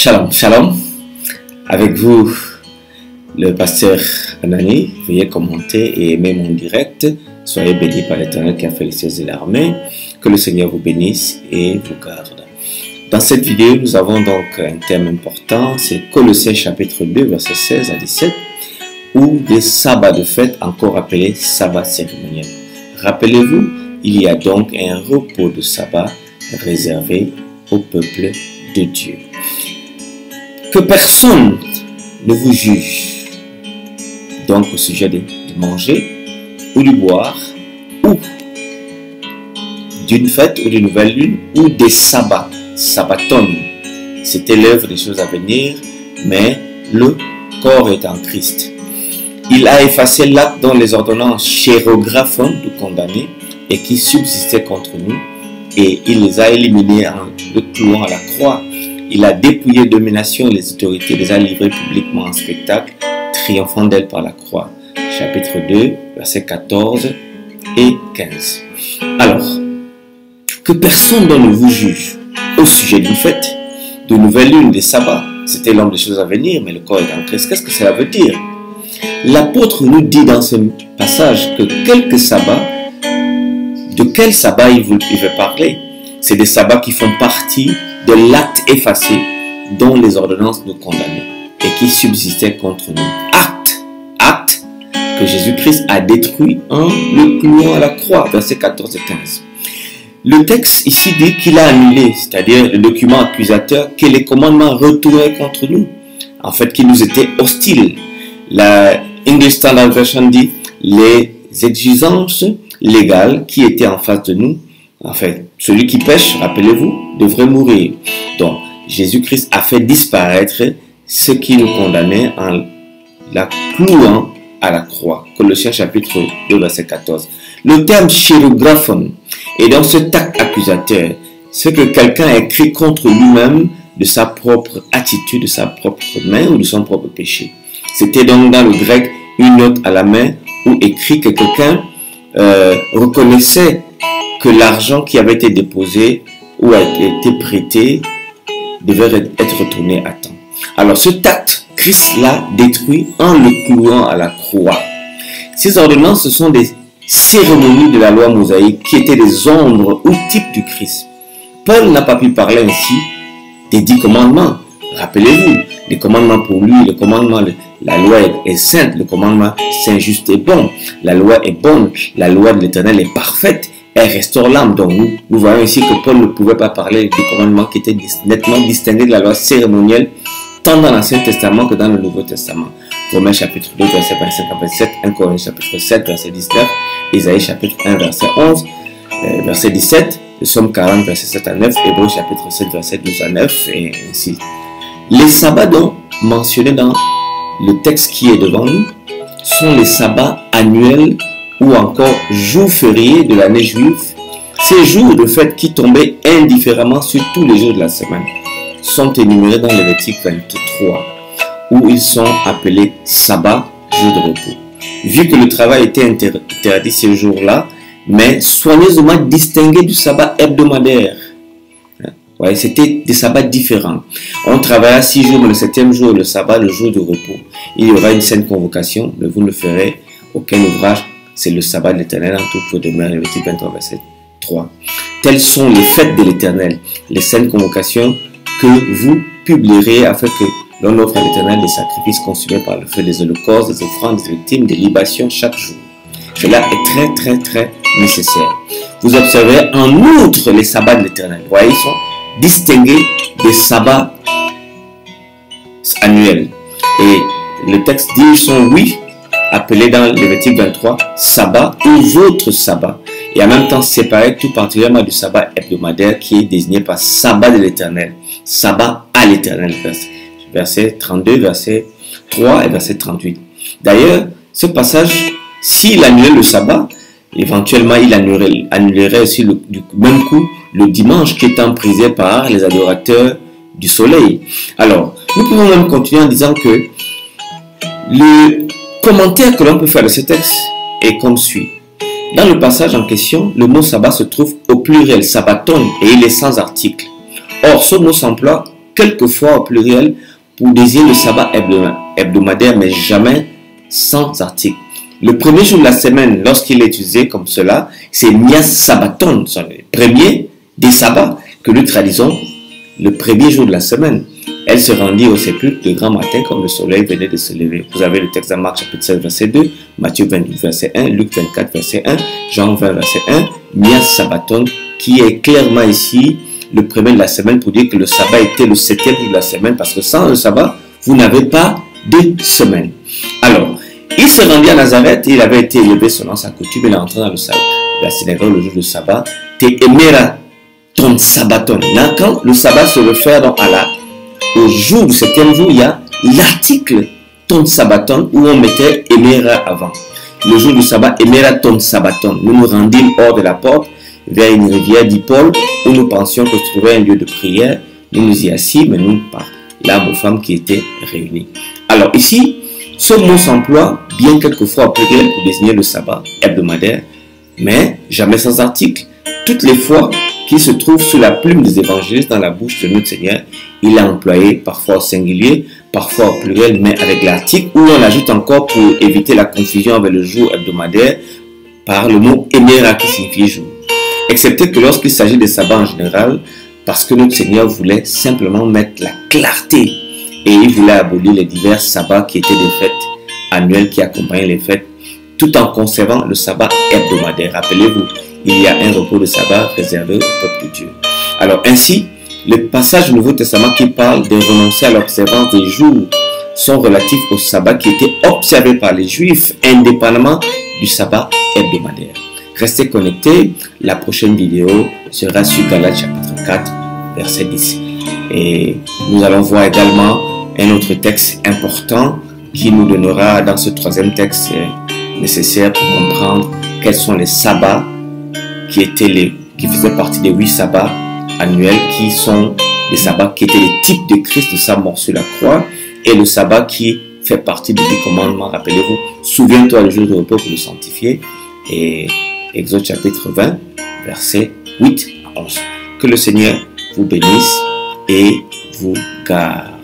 Shalom, shalom. Avec vous, le pasteur Anani. Veuillez commenter et aimer mon direct. Soyez bénis par l'Éternel qui a fait les cieux et l'armée. Que le Seigneur vous bénisse et vous garde. Dans cette vidéo, nous avons donc un thème important. C'est Colossiens chapitre 2, versets 16 à 17, ou des sabbats de fête, encore appelés sabbats cérémoniels. Rappelez-vous, il y a donc un repos de sabbat réservé au peuple de Dieu. Que personne ne vous juge donc au sujet de manger ou de boire ou d'une fête ou d'une nouvelle lune ou des sabbats, sabbaton. C'était l'œuvre des choses à venir, mais le corps est en Christ. Il a effacé l'acte dont les ordonnances chérographon de condamnés et qui subsistaient contre nous, et il les a éliminés en le clouant à la croix. Il a dépouillé domination et les autorités, les a livrées publiquement en spectacle, triomphant d'elles par la croix. Chapitre 2, versets 14 et 15. Alors, que personne ne vous juge au sujet d'une fête, de nouvelle lune, des sabbats. C'était l'homme des choses à venir, mais le corps est en Christ. Qu'est-ce que cela veut dire? L'apôtre nous dit dans ce passage que quelques sabbats, de quel sabbat il veut parler? C'est des sabbats qui font partie de l'acte effacé dont les ordonnances nous condamnaient et qui subsistaient contre nous. Acte que Jésus-Christ a détruit en le clouant à la croix, versets 14 et 15. Le texte ici dit qu'il a annulé, c'est-à-dire le document accusateur, que les commandements retournaient contre nous, en fait, qui nous étaient hostiles. La English Standard Version dit les exigences légales qui étaient en face de nous. En fait, celui qui pêche, rappelez-vous, devrait mourir. Donc, Jésus-Christ a fait disparaître ce qui nous condamnait en la clouant à la croix. Colossiens chapitre 2, verset 14. Le terme chérographon est dans ce acte accusateur. Ce que quelqu'un a écrit contre lui-même de sa propre attitude, de sa propre main ou de son propre péché. C'était donc dans le grec une note à la main ou écrit que quelqu'un reconnaissait que l'argent qui avait été déposé ou a été prêté devait être retourné à temps. Alors cet acte, Christ l'a détruit en le clouant à la croix. Ces ordonnances, ce sont des cérémonies de la loi mosaïque qui étaient des ombres ou types du Christ. Paul n'a pas pu parler ainsi des 10 commandements. Rappelez-vous, les commandements pour lui, le commandement, la loi est sainte, le commandement saint, juste et bon. La loi est bonne, la loi de l'Éternel est parfaite. Elle restaure l'âme. Donc nous voyons ici que Paul ne pouvait pas parler des commandements qui étaient nettement distingués de la loi cérémonielle, tant dans l'Ancien Testament que dans le Nouveau Testament. Romains chapitre 2, verset 25 à 27, 1 Corinthiens chapitre 7, verset 19, Isaïe chapitre 1, verset 11, verset 17, le Psaume 40, verset 7 à 9, Hébreux chapitre 7, verset 12 à 9, et ainsi. Les sabbats donc mentionnés dans le texte qui est devant nous sont les sabbats annuels ou encore jours fériés de l'année juive. Ces jours de fête qui tombaient indifféremment sur tous les jours de la semaine sont énumérés dans Lévitique 23, où ils sont appelés sabbats, jours de repos. Vu que le travail était interdit ces jours-là, mais soigneusement distingué du sabbat hebdomadaire. Ouais, c'était des sabbats différents. On travailla 6 jours, mais le 7e jour, le sabbat, le jour de repos. Il y aura une sainte convocation, mais vous ne ferez aucun ouvrage. C'est le sabbat de l'Éternel en toute vos demeures, Lévitique 23, verset 3. Telles sont les fêtes de l'Éternel, les saintes convocations que vous publierez afin que l'on offre à l'Éternel des sacrifices consumés par le feu, des holocaustes, des offrandes, des victimes, des libations chaque jour. Cela est très nécessaire. Vous observez en outre les sabbats de l'Éternel. Vous voyez, ils sont distingués des sabbats annuels. Et le texte dit, ils sont, oui, appelés dans Lévitique 23, sabbat ou autres sabbats. Et en même temps séparés tout particulièrement du sabbat hebdomadaire qui est désigné par sabbat de l'Éternel. Sabbat à l'Éternel. Verset 32, verset 3 et verset 38. D'ailleurs, ce passage, s'il annulait le sabbat, éventuellement il annulerait aussi du même coup le dimanche qui est emprisé par les adorateurs du soleil. Alors, nous pouvons même continuer en disant que le commentaire que l'on peut faire de ce texte est comme suit. Dans le passage en question, le mot sabbat se trouve au pluriel, sabbaton, et il est sans article. Or, ce mot s'emploie quelquefois au pluriel pour désigner le sabbat hebdomadaire, mais jamais sans article. Le premier jour de la semaine, lorsqu'il est utilisé comme cela, c'est Mias Sabbaton, le premier des sabbats que nous traduisons le premier jour de la semaine. Elle se rendit au sépulcre de grand matin comme le soleil venait de se lever. Vous avez le texte dans Marc chapitre 16 verset 2, Matthieu 28 verset 1, Luc 24 verset 1, Jean 20 verset 1, Mias Sabbaton, qui est clairement ici le premier de la semaine pour dire que le sabbat était le 7e jour de la semaine, parce que sans le sabbat, vous n'avez pas de semaine. Alors, il se rendit à Nazareth et il avait été élevé selon sa coutume. Il est entré dans la synagogue le jour du sabbat. Te emera ton sabbaton. Là, quand le sabbat se réfère donc au jour du 7e jour, il y a l'article ton sabbaton où on mettait emera avant. Le jour du sabbat, emera ton sabbaton. Nous nous rendîmes hors de la porte vers une rivière, dit Paul, où nous pensions que se trouvait un lieu de prière. Nous nous y assis, mais nous parlâmes aux femmes qui étaient réunies. Alors ici, ce mot s'emploie bien quelquefois au pluriel pour désigner le sabbat hebdomadaire, mais jamais sans article. Toutes les fois qu'il se trouve sous la plume des évangélistes dans la bouche de notre Seigneur, il est employé parfois au singulier, parfois au pluriel, mais avec l'article, où on ajoute encore pour éviter la confusion avec le jour hebdomadaire par le mot emera qui signifie jour. Excepté que lorsqu'il s'agit des sabbats en général, parce que notre Seigneur voulait simplement mettre la clarté et il voulait abolir les divers sabbats qui étaient des fêtes annuelles qui accompagnaient les fêtes, tout en conservant le sabbat hebdomadaire. Rappelez-vous, il y a un repos de sabbat réservé au peuple de Dieu. Alors ainsi, les passages du Nouveau Testament qui parlent de renoncer à l'observance des jours sont relatifs au sabbat qui était observé par les Juifs indépendamment du sabbat hebdomadaire. Restez connectés, la prochaine vidéo sera sur Galates chapitre 4, verset 10. Et nous allons voir également un autre texte important qui nous donnera dans ce troisième texte nécessaire pour comprendre quels sont les sabbats qui faisaient partie des 8 sabbats annuels, qui sont des sabbats qui étaient les types de Christ, de sa mort sur la croix, et le sabbat qui fait partie des 10 commandements. Rappelez-vous, souviens-toi le jour de repos pour le sanctifier. Et Exode chapitre 20, versets 8 à 11. Que le Seigneur vous bénisse et vous garde.